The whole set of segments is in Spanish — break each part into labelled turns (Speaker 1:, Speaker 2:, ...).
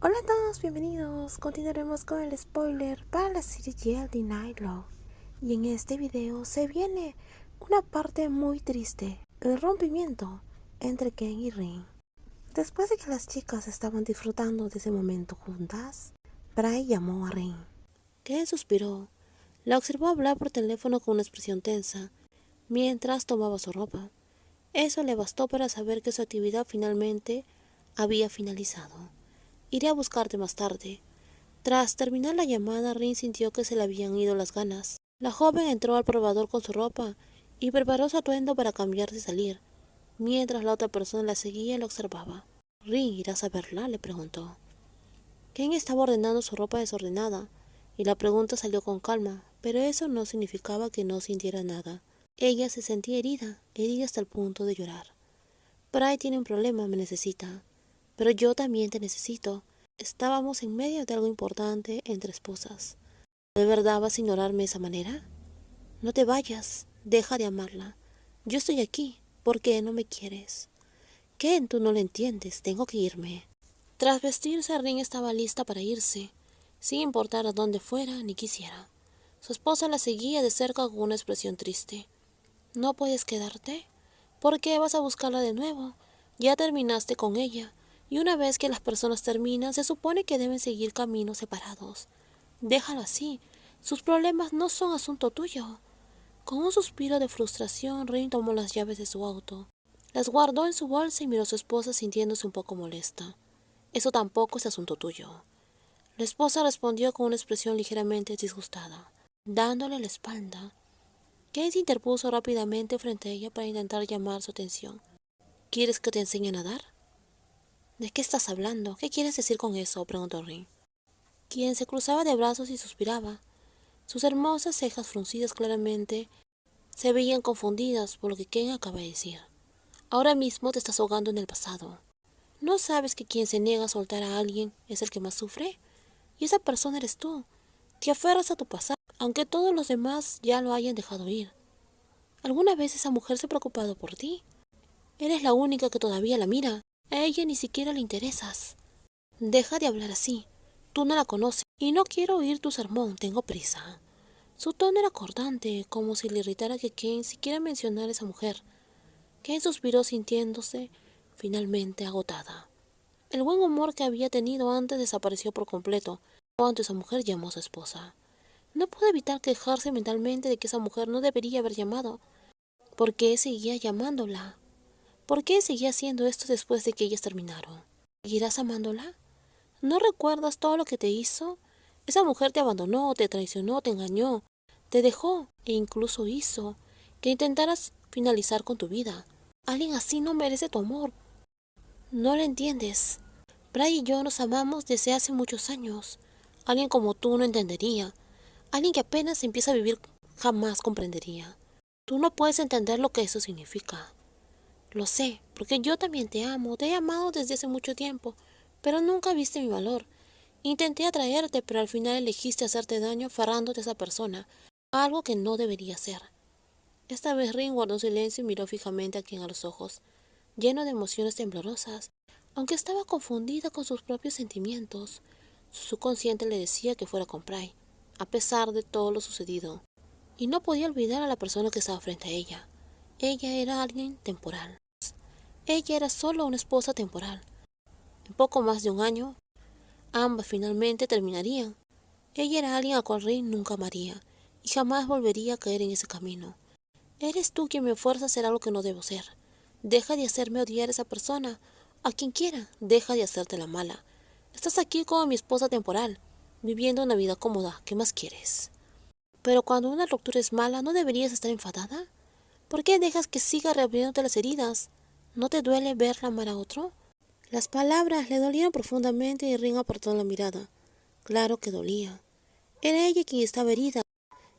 Speaker 1: Hola a todos, bienvenidos. Continuaremos con el spoiler para la serie GLD Nightlaw. Y en este video se viene una parte muy triste, el rompimiento entre Ken y Rin. Después de que las chicas estaban disfrutando de ese momento juntas, Bray llamó a Rin. Ken suspiró, la observó hablar por teléfono con una expresión tensa, mientras tomaba su ropa. Eso le bastó para saber que su actividad finalmente había finalizado. Iré a buscarte más tarde. Tras terminar la llamada, Rin sintió que se le habían ido las ganas. La joven entró al probador con su ropa y preparó su atuendo para cambiarse y salir, mientras la otra persona la seguía y la observaba. «Rin, ¿irás a verla?», le preguntó. Ken estaba ordenando su ropa desordenada, y la pregunta salió con calma, pero eso no significaba que no sintiera nada. Ella se sentía herida hasta el punto de llorar. «Bray tiene un problema, me necesita. Pero yo también te necesito. Estábamos en medio de algo importante entre esposas. ¿De verdad vas a ignorarme de esa manera? No te vayas, deja de amarla. Yo estoy aquí. ¿Por qué no me quieres? Ken, tú no lo entiendes, tengo que irme». Tras vestirse, Rin estaba lista para irse, sin importar a dónde fuera ni quisiera. Su esposa la seguía de cerca con una expresión triste. «¿No puedes quedarte? ¿Por qué vas a buscarla de nuevo? Ya terminaste con ella. Y una vez que las personas terminan, se supone que deben seguir caminos separados. Déjalo así. Sus problemas no son asunto tuyo». Con un suspiro de frustración, Rin tomó las llaves de su auto. Las guardó en su bolsa y miró a su esposa sintiéndose un poco molesta. «Eso tampoco es asunto tuyo». La esposa respondió con una expresión ligeramente disgustada, dándole la espalda. Ken se interpuso rápidamente frente a ella para intentar llamar su atención. «¿Quieres que te enseñe a nadar?» «¿De qué estás hablando? ¿Qué quieres decir con eso?», preguntó Rin, quien se cruzaba de brazos y suspiraba. Sus hermosas cejas fruncidas claramente se veían confundidas por lo que Ken acaba de decir. «Ahora mismo te estás ahogando en el pasado. ¿No sabes que quien se niega a soltar a alguien es el que más sufre? Y esa persona eres tú. Te aferras a tu pasado, aunque todos los demás ya lo hayan dejado ir. ¿Alguna vez esa mujer se ha preocupado por ti? Eres la única que todavía la mira. A ella ni siquiera le interesas. Deja de hablar así. Tú no la conoces y no quiero oír tu sermón, tengo prisa». Su tono era cortante, como si le irritara que Ken siquiera mencionara a esa mujer. Ken suspiró sintiéndose finalmente agotada. El buen humor que había tenido antes desapareció por completo cuando esa mujer llamó a su esposa. No pudo evitar quejarse mentalmente de que esa mujer no debería haber llamado. ¿Por qué seguía llamándola? ¿Por qué seguía haciendo esto después de que ellas terminaron? ¿Seguirás amándola? ¿No recuerdas todo lo que te hizo? Esa mujer te abandonó, te traicionó, te engañó, te dejó e incluso hizo que intentaras finalizar con tu vida. Alguien así no merece tu amor. No lo entiendes. Bray y yo nos amamos desde hace muchos años. Alguien como tú no entendería. Alguien que apenas empieza a vivir jamás comprendería. Tú no puedes entender lo que eso significa. Lo sé, porque yo también te amo, te he amado desde hace mucho tiempo, pero nunca viste mi valor. Intenté atraerte, pero al final elegiste hacerte daño aferrándote a esa persona, algo que no debería hacer. Esta vez Rin guardó silencio y miró fijamente a Ken a los ojos, lleno de emociones temblorosas. Aunque estaba confundida con sus propios sentimientos, su subconsciente le decía que fuera con Bray, a pesar de todo lo sucedido, y no podía olvidar a la persona que estaba frente a ella. Ella era alguien temporal. Ella era solo una esposa temporal. En poco más de un año, ambas finalmente terminarían. Ella era alguien a cual Rin nunca amaría, y jamás volvería a caer en ese camino. «Eres tú quien me fuerza a hacer algo que no debo ser. Deja de hacerme odiar a esa persona, a quien quiera, deja de hacerte la mala. Estás aquí como mi esposa temporal, viviendo una vida cómoda, ¿qué más quieres? Pero cuando una ruptura es mala, ¿no deberías estar enfadada? ¿Por qué dejas que siga reabriéndote las heridas? ¿No te duele verla amar a otro?». Las palabras le dolieron profundamente y Rin apartó la mirada. Claro que dolía. Era ella quien estaba herida.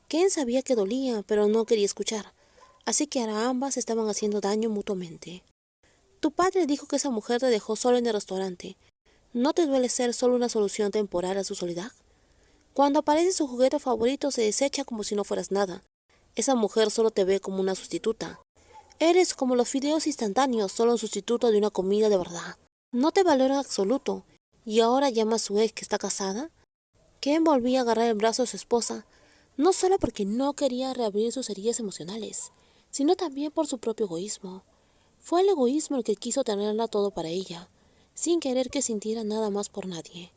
Speaker 1: Ken sabía que dolía, pero no quería escuchar. Así que ahora ambas estaban haciendo daño mutuamente. «Tu padre dijo que esa mujer te dejó solo en el restaurante. ¿No te duele ser solo una solución temporal a su soledad? Cuando aparece su juguete favorito se desecha como si no fueras nada. Esa mujer solo te ve como una sustituta. Eres como los fideos instantáneos, solo un sustituto de una comida de verdad. No te valora en absoluto, y ahora llama a su ex que está casada. Ken volvía a agarrar el brazo de su esposa, no solo porque no quería reabrir sus heridas emocionales, sino también por su propio egoísmo. Fue el egoísmo el que quiso tenerla todo para ella, sin querer que sintiera nada más por nadie,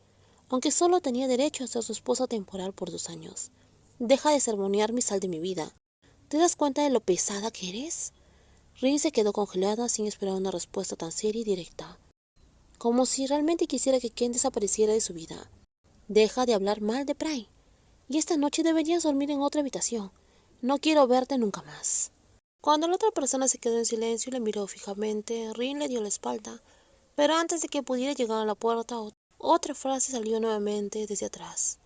Speaker 1: aunque solo tenía derecho a ser su esposa temporal por 2 años. Deja de sermonear mi sal de mi vida. ¿Te das cuenta de lo pesada que eres? Rin se quedó congelada sin esperar una respuesta tan seria y directa, como si realmente quisiera que Ken desapareciera de su vida. Deja de hablar mal de Pry, y esta noche deberías dormir en otra habitación. No quiero verte nunca más. Cuando la otra persona se quedó en silencio y le miró fijamente, Rin le dio la espalda, pero antes de que pudiera llegar a la puerta, otra frase salió nuevamente desde atrás.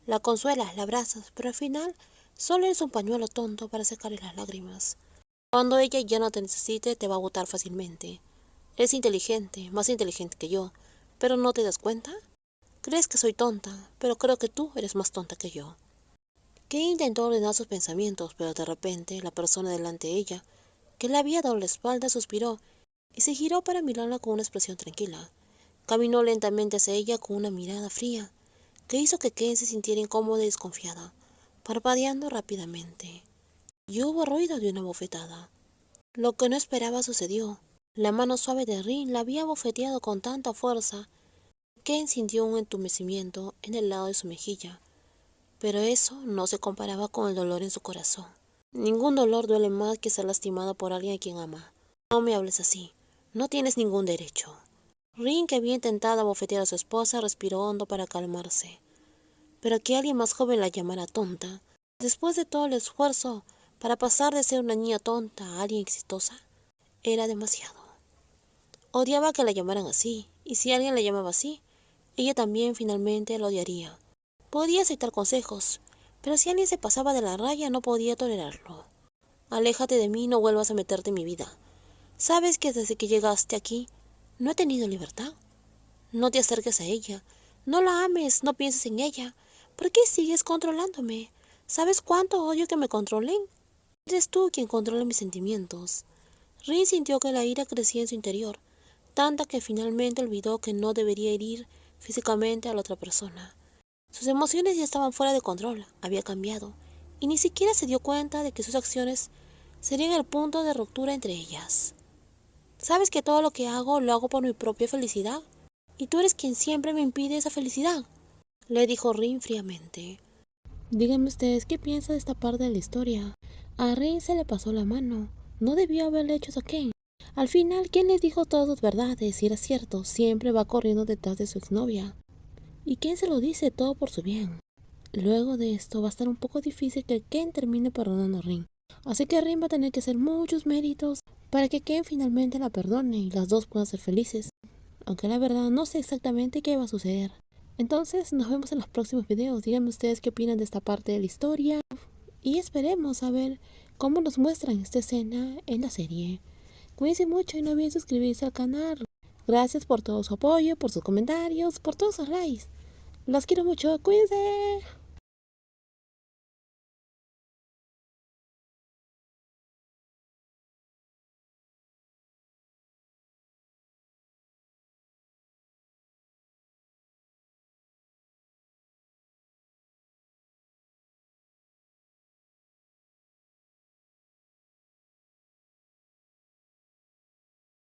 Speaker 1: La consuelas, la abrazas, pero al final solo eres un pañuelo tonto para sacarle las lágrimas. Cuando ella ya no te necesite, te va a botar fácilmente. Eres inteligente, más inteligente que yo, pero ¿no te das cuenta? Crees que soy tonta, pero creo que tú eres más tonta que yo. Kate intentó ordenar sus pensamientos, pero de repente la persona delante de ella, que le había dado la espalda, suspiró y se giró para mirarla con una expresión tranquila. Caminó lentamente hacia ella con una mirada fría, que hizo que Kate se sintiera incómoda y desconfiada, parpadeando rápidamente. Y hubo ruido de una bofetada. Lo que no esperaba sucedió. La mano suave de Rin la había bofeteado con tanta fuerza que Ken sintió un entumecimiento en el lado de su mejilla, pero eso no se comparaba con el dolor en su corazón. Ningún dolor duele más que ser lastimado por alguien a quien ama. No me hables así, no tienes ningún derecho. Rin, que había intentado abofetear a su esposa, respiró hondo para calmarse. Pero que alguien más joven la llamara tonta, después de todo el esfuerzo para pasar de ser una niña tonta a alguien exitosa, era demasiado. Odiaba que la llamaran así, y si alguien la llamaba así, ella también finalmente lo odiaría. Podía aceptar consejos, pero si alguien se pasaba de la raya no podía tolerarlo. Aléjate de mí y no vuelvas a meterte en mi vida. ¿Sabes que desde que llegaste aquí no he tenido libertad? No te acerques a ella, no la ames, no pienses en ella. ¿Por qué sigues controlándome? ¿Sabes cuánto odio que me controlen? Eres tú quien controla mis sentimientos. Rin sintió que la ira crecía en su interior, tanta que finalmente olvidó que no debería herir físicamente a la otra persona. Sus emociones ya estaban fuera de control, había cambiado, y ni siquiera se dio cuenta de que sus acciones serían el punto de ruptura entre ellas. ¿Sabes que todo lo que hago lo hago por mi propia felicidad? Y tú eres quien siempre me impide esa felicidad, le dijo Rin fríamente. Díganme ustedes qué piensa de esta parte de la historia. A Rin se le pasó la mano, no debió haberle hecho eso a Ken. Al final, Ken le dijo todas las verdades y era cierto, siempre va corriendo detrás de su exnovia. Y Ken se lo dice todo por su bien. Luego de esto va a estar un poco difícil que Ken termine perdonando a Rin. Así que Rin va a tener que hacer muchos méritos para que Ken finalmente la perdone y las dos puedan ser felices. Aunque la verdad no sé exactamente qué va a suceder. Entonces nos vemos en los próximos videos. Díganme ustedes qué opinan de esta parte de la historia. Y esperemos a ver cómo nos muestran esta escena en la serie. Cuídense mucho y no olviden suscribirse al canal. Gracias por todo su apoyo, por sus comentarios, por todos sus likes. Los quiero mucho, cuídense.